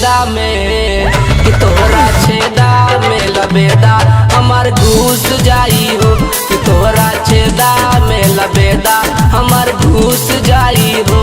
छेदा में कि तोहरा छेदा में लबेदा हमार घुस जाई हो कि तोहरा छेदा में लबेदा हमार घुस जाई हो।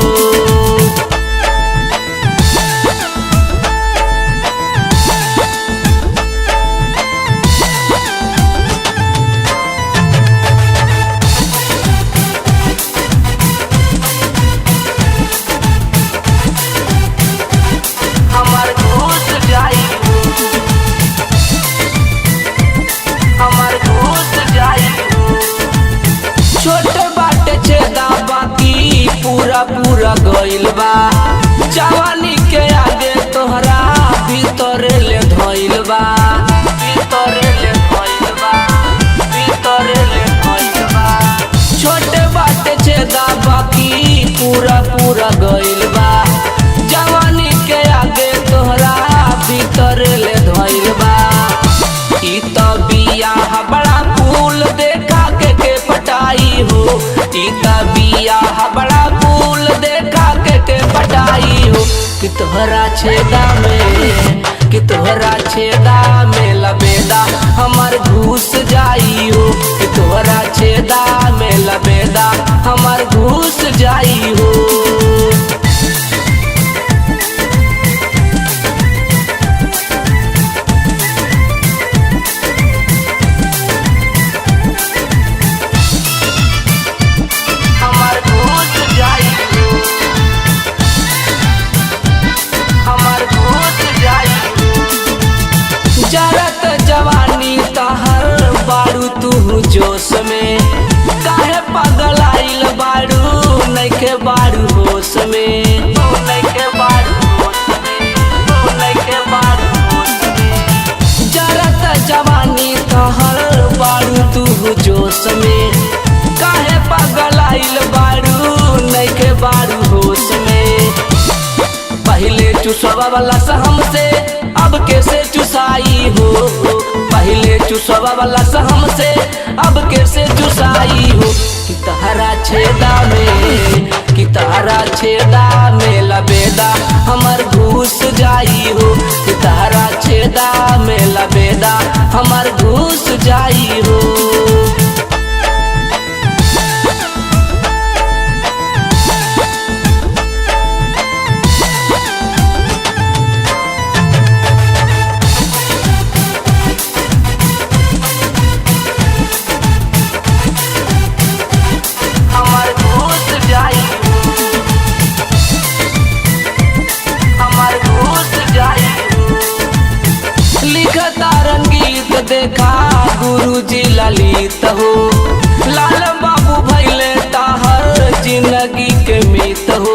छोटे बाटे छेदा बाकी पूरा पूरा गइल बा जवानी के आगे तोहरा भीतरे ले धइल बा भीतरे ले धइल बा भीतरे ले धइल बा। छोटे बाटे छेदा बाकी पूरा पूरा गइल बा जवानी के आगे तोहरा भीतरे ले धइल बा। ई तो बियाह बड़ा फूल देखा के पटाई हो ई तो बियाह बड़ा फूल देखा के पटाई हो कि तोहरा छेदा में कि तोहरा छेदा में लबेदा हमार घुस जाई हो कि तोहरा छेदा में लबेदा हमार घुस जाई हो। जरत जवानी तहर बारू तू जोश में काहे पागल आइल बारू नइखे बारू होश में नइखे बारू होश में नइखे बारू होश में। जरत जवानी तहर बारू तू जोश में काहे पागल आइल बारू नइखे बारू होश में। पहले चुसवा वाला हमसे अब कैसे चुसाई हो पहले चुसवा वाला हमसे अब कैसे चुसाई हो कि तहरा छेदा में कि तहरा छेदा में लबेदा हमार घुस जाई हो कि तहरा छेदा में लबेदा हमार घुस जाई हो। देखा गुरुजी ललित हो लाल बाबू भैले ताहर जिंदगी के मीत हो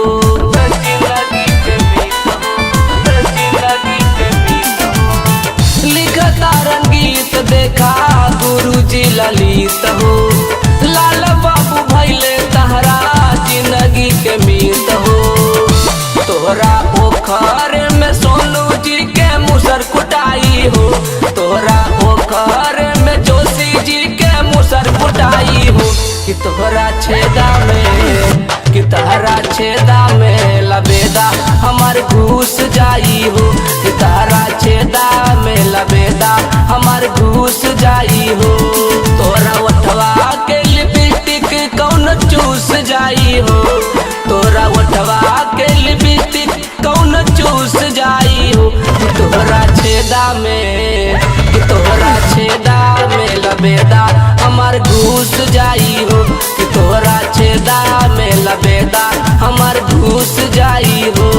जिंदगी के मीत हो जिंदगी के मीत हो। लिखता रंगीत देखा गुरुजी ललित हो लाल बाबू भैले ताहरा जिंदगी के मीत हो। तोहरा पोखर में सोनू जी के मुसर कुटाई हो तोहरा पोखर में जोशी जी के मुसर कुटाई हो कि तोहरा छेदा में कि तोहरा छेदा में लबेदा हमार घुस जाई हो कि तोहरा छेदा में लबेदा हमार घुस जाई हो। तोरा ओठवा के लिपस्टिक कौन चूस जाई हो तोरा ओठवा के लिपस्टिक कौन चूस जाई हो कि तोहरा छेदा में कि तोहरा छेदा में लबेदा हमार घुस जाई हो कि तोहरा छेदा में लबेदा हमार घुस जाई हो।